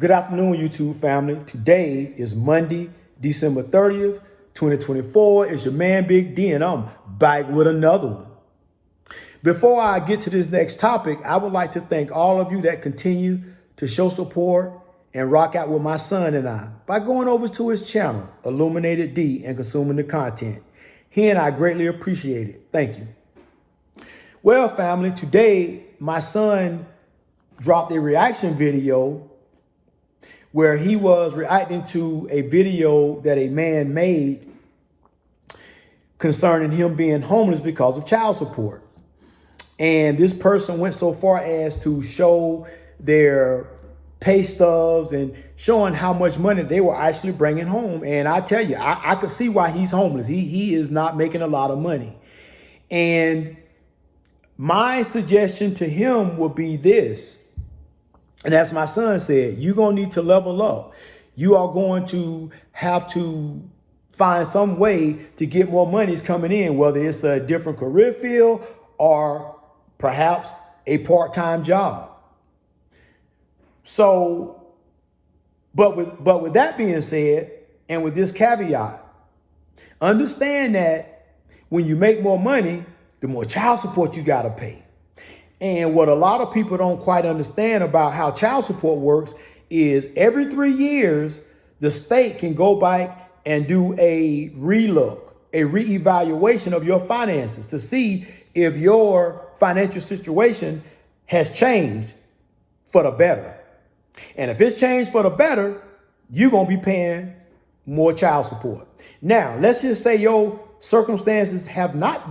Good afternoon, YouTube family. Today is Monday, December 30th, 2024. It's your man, Big D, and I'm back with another one. Before I get to this next topic, I would like to thank all of you that continue to show support and rock out with my son and I by going over to his channel, Illuminated D, and consuming the content. He and I greatly appreciate it. Thank you. Well, family, today my son dropped a reaction video where he was reacting to a video that a man made concerning him being homeless because of child support. And this person went so far as to show their pay stubs and showing how much money they were actually bringing home. And I tell you, I could see why he's homeless. He is not making a lot of money. And my suggestion to him would be this. And as my son said, you're going to need to level up. You are going to have to find some way to get more monies coming in, whether it's a different career field or perhaps a part-time job. So, but with that being said, and with this caveat, understand that when you make more money, the more child support you got to pay. And what a lot of people don't quite understand about how child support works is every 3 years, the state can go back and do a relook, a reevaluation of your finances to see if your financial situation has changed for the better. And if it's changed for the better, you're going to be paying more child support. Now, let's just say your circumstances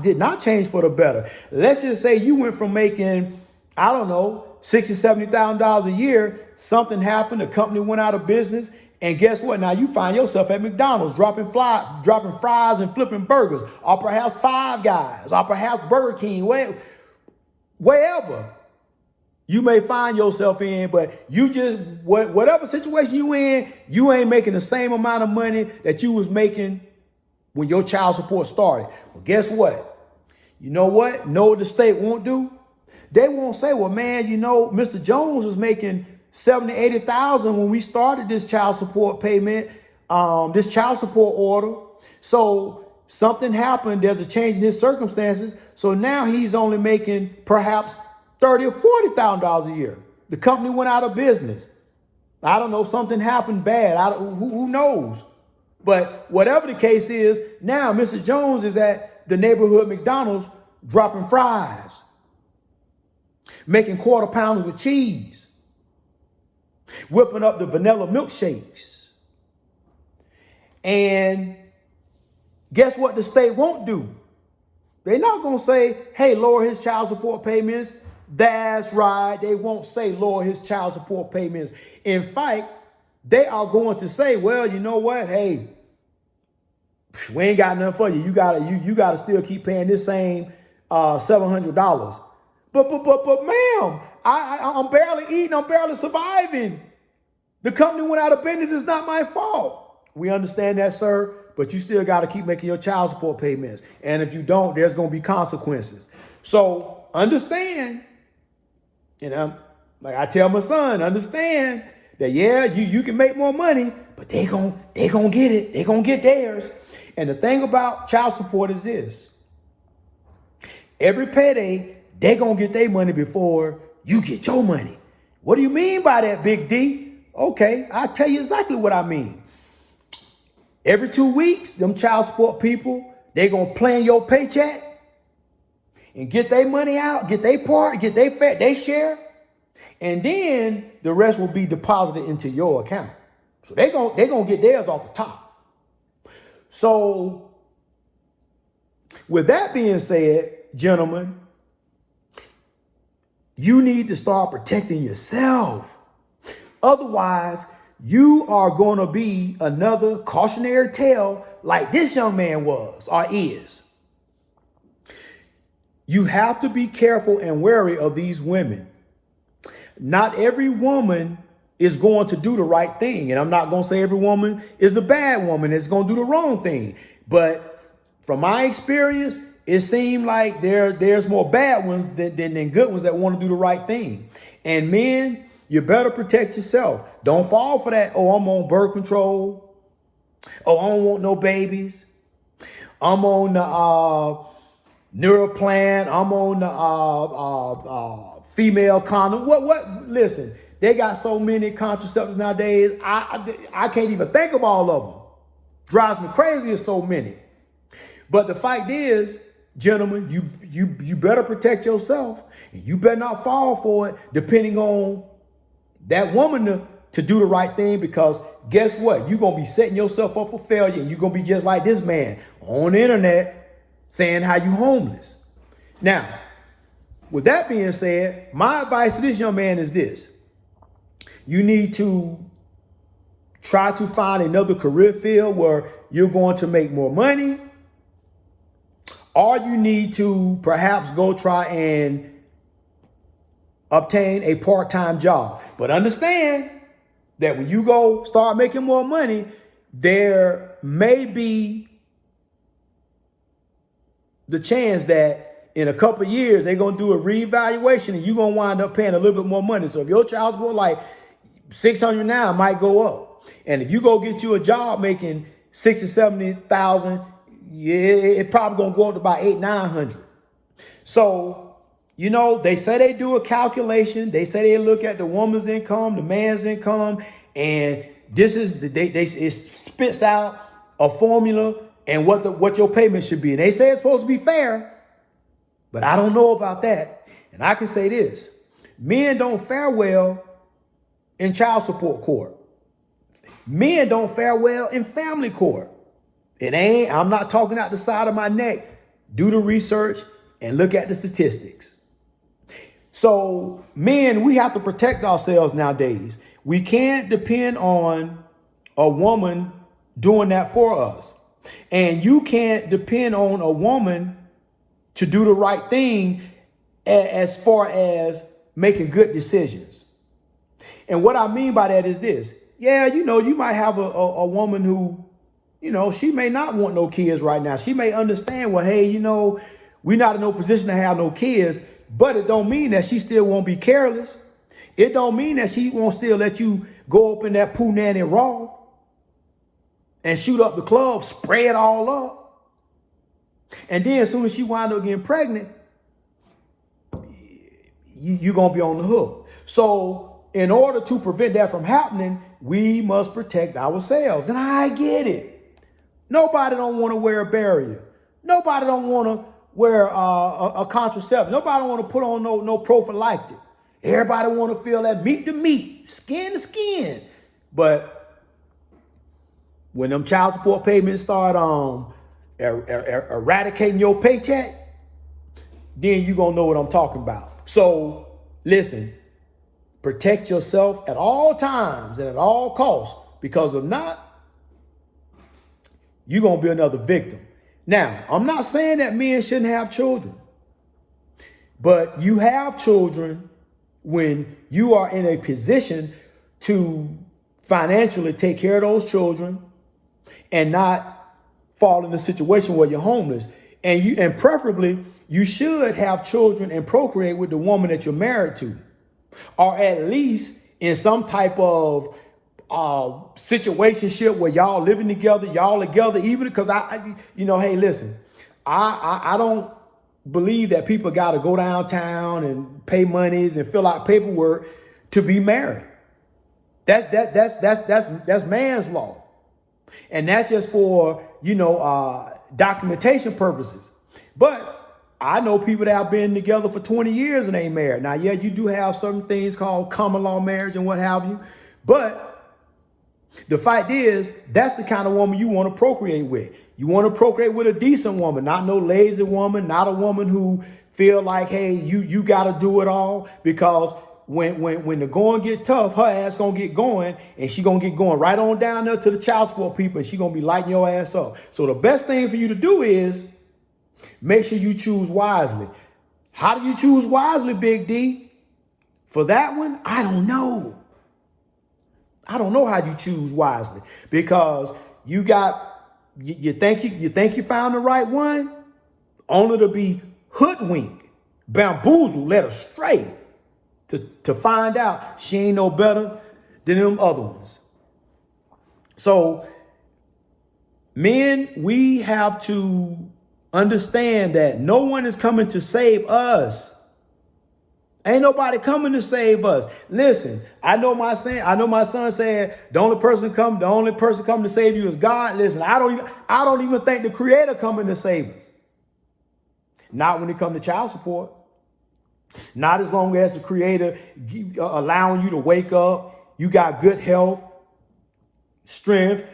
did not change for the better. Let's just say you went from making, I don't know, $60,000, $70,000 a year. Something happened. The company went out of business. And guess what? Now you find yourself at McDonald's dropping fries and flipping burgers, or perhaps Five Guys, or perhaps Burger King, wherever you may find yourself in. But you just, whatever situation you in, you ain't making the same amount of money that you was making when your child support started. Well, guess what? You know what? Know what the state won't do? They won't say, well, man, you know, Mr. Jones was making $70,000, $80,000 when we started this child support payment, this child support order. So something happened. There's a change in his circumstances. So now he's only making perhaps $30,000 or $40,000 a year. The company went out of business. I don't know. Something happened bad. Who knows? But whatever the case is, now Mr. Jones is at the neighborhood McDonald's dropping fries, making quarter pounders with cheese, whipping up the vanilla milkshakes. And guess what the state won't do? They're not going to say, hey, lower his child support payments. That's right. They won't say lower his child support payments. In fact, they are going to say, well, you know what? Hey, we ain't got nothing for you. You gotta still keep paying this same $700. But ma'am, I'm barely eating. I'm barely surviving. The company went out of business. It's not my fault. We understand that, sir. But you still got to keep making your child support payments. And if you don't, there's going to be consequences. So understand, you know, like I tell my son, understand that, yeah, you can make more money, but they gonna get it. They gonna get theirs. And the thing about child support is this. Every payday, they gonna get their money before you get your money. What do you mean by that, Big D? Okay, I'll tell you exactly what I mean. Every 2 weeks, them child support people, they gonna plan your paycheck and get their money out, get their part, get their share. And then the rest will be deposited into your account. So they're gonna get theirs off the top. So with that being said, gentlemen, you need to start protecting yourself. Otherwise, you are going to be another cautionary tale like this young man was or is. You have to be careful and wary of these women. Not every woman is going to do the right thing. And I'm not going to say every woman is a bad woman that's going to do the wrong thing. But from my experience, it seemed like there's more bad ones than good ones that want to do the right thing. And men, You better protect yourself. Don't fall for that. Oh, I'm on birth control. Oh, I don't want no babies. I'm on the Neuroplan. I'm on the female condom. What? Listen, they got so many contraceptives nowadays. I can't even think of all of them. Drives me crazy. It's so many. But the fact is, gentlemen, you better protect yourself, and you better not fall for it, depending on that woman to do the right thing, because guess what? You're going to be setting yourself up for failure, and you're going to be just like this man on the internet saying how you homeless. Now, with that being said, my advice to this young man is this. You need to try to find another career field where you're going to make more money, or you need to perhaps go try and obtain a part-time job. But understand that when you go start making more money, there may be the chance that in a couple of years, they're going to do a reevaluation and you're going to wind up paying a little bit more money. So if your child support like $600 now, it might go up. And if you go get you a job making $60,000, $70,000, yeah, it probably going to go up to about $800, $900. So, you know, they say they do a calculation. They say they look at the woman's income, the man's income, and this is it spits out a formula and what your payment should be. And they say it's supposed to be fair, but I don't know about that. And I can say this: men don't fare well in child support court. Men don't fare well in family court. I'm not talking out the side of my neck. Do the research and look at the statistics. So, men, we have to protect ourselves nowadays. We can't depend on a woman doing that for us. And you can't depend on a woman to do the right thing as far as making good decisions. And what I mean by that is this. Yeah, you know, you might have a woman who, you know, she may not want no kids right now. She may understand, well, hey, you know, we're not in no position to have no kids, but it don't mean that she still won't be careless. It don't mean that she won't still let you go up in that poo nanny raw and shoot up the club, spray it all up. And then as soon as she wind up getting pregnant, you're going to be on the hook. So in order to prevent that from happening, we must protect ourselves. And I get it. Nobody don't want to wear a barrier. Nobody don't want to wear a contraceptive. Nobody don't want to put on no prophylactic. Everybody want to feel that meat to meat, skin to skin. But when them child support payments start eradicating your paycheck, then you're going to know what I'm talking about. So listen, protect yourself at all times and at all costs, because if not, you're going to be another victim. Now, I'm not saying that men shouldn't have children, but you have children when you are in a position to financially take care of those children and not fall in a situation where you're homeless. And preferably, you should have children and procreate with the woman that you're married to, or at least in some type of situationship where y'all living together, even because hey, listen, I don't believe that people got to go downtown and pay monies and fill out paperwork to be married. That's man's law. And that's just for, documentation purposes. But I know people that have been together for 20 years and ain't married. Now, yeah, you do have certain things called common law marriage and what have you, but the fact is, that's the kind of woman you want to procreate with. You want to procreate with a decent woman, not no lazy woman, not a woman who feel like, hey, you got to do it all, because when the going get tough, her ass going to get going, and she going to get going right on down there to the child support people, and she going to be lighting your ass up. So the best thing for you to do is make sure you choose wisely. How do you choose wisely, Big D? For that one, I don't know. I don't know how you choose wisely, because you think you found the right one, only to be hoodwinked, bamboozled, led astray. to find out she ain't no better than them other ones. So men, we have to understand that no one is coming to save us. Ain't nobody coming to save us. Listen, I know my son said the only person coming to save you is God. Listen, I don't even think the Creator coming to save us. Not when it comes to child support. Not as long as the Creator allowing you to wake up, you got good health, strength,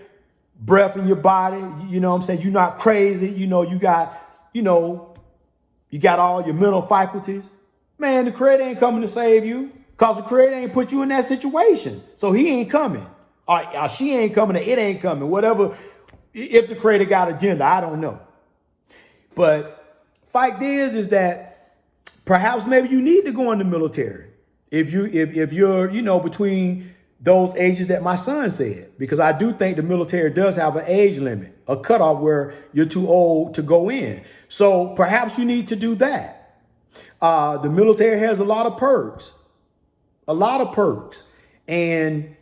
breath in your body. You know what I'm saying? You're not crazy. You got all your mental faculties. Man, the Creator ain't coming to save you because the Creator ain't put you in that situation. So he ain't coming. Or she ain't coming, or it ain't coming. Whatever, if the Creator got agenda, I don't know. But fact is that perhaps maybe you need to go in the military. If you're between those ages that my son said, because I do think the military does have an age limit, a cutoff where you're too old to go in. So perhaps you need to do that. The military has a lot of perks, and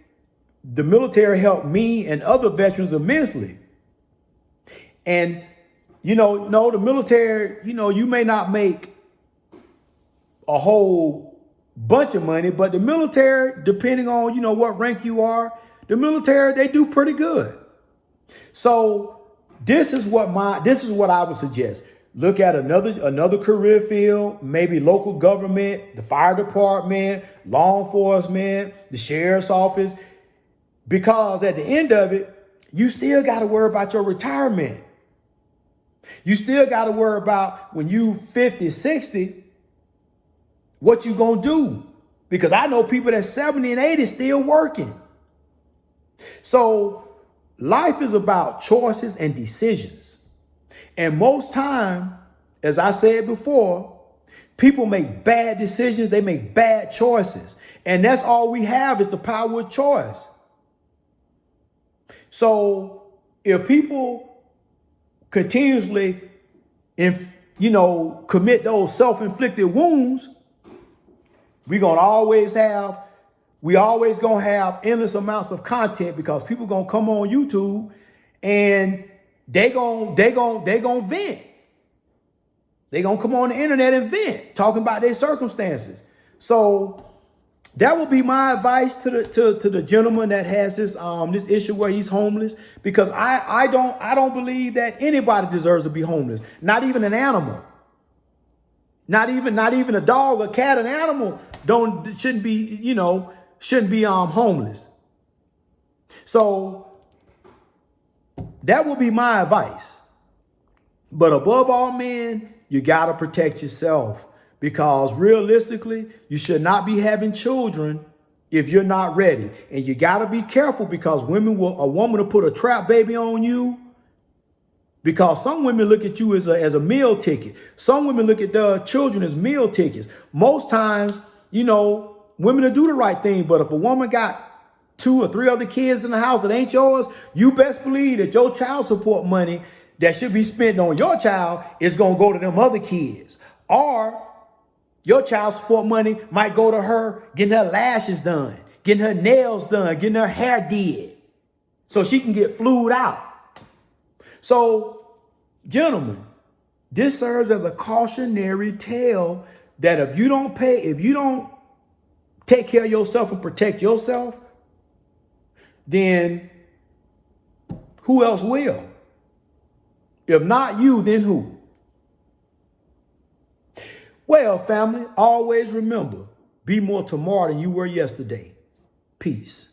the military helped me and other veterans immensely. And, no, the military, you may not make a whole bunch of money, but the military, depending on, what rank you are, the military, they do pretty good. So this is what I would suggest. Look at another career field, maybe local government, the fire department, law enforcement, the sheriff's office, because at the end of it, you still got to worry about your retirement. You still got to worry about when you 50, 60, what you going to do? Because I know people that's 70 and 80 still working. So life is about choices and decisions. And most time, as I said before, people make bad decisions. They make bad choices. And that's all we have is the power of choice. So if people continuously, commit those self-inflicted wounds, we always gonna have endless amounts of content because people gonna come on YouTube and they gonna vent. They gonna come on the internet and vent, talking about their circumstances. So that would be my advice to the gentleman that has this issue where he's homeless, because I don't believe that anybody deserves to be homeless. Not even an animal. Not even a dog, a cat, an animal shouldn't be homeless. So that would be my advice. But above all, men, you got to protect yourself, because realistically, you should not be having children if you're not ready. And you got to be careful, because a woman will put a trap baby on you, because some women look at you as a meal ticket. Some women look at the children as meal tickets. Most times, women will do the right thing. But if a woman got 2 or 3 other kids in the house that ain't yours, you best believe that your child support money that should be spent on your child is going to go to them other kids. Or your child support money might go to her getting her lashes done, getting her nails done, getting her hair did, so she can get flued out. So, gentlemen, this serves as a cautionary tale that if you don't take care of yourself and protect yourself, then who else will? If not you, then who? Well, family, always remember, be more tomorrow than you were yesterday. Peace.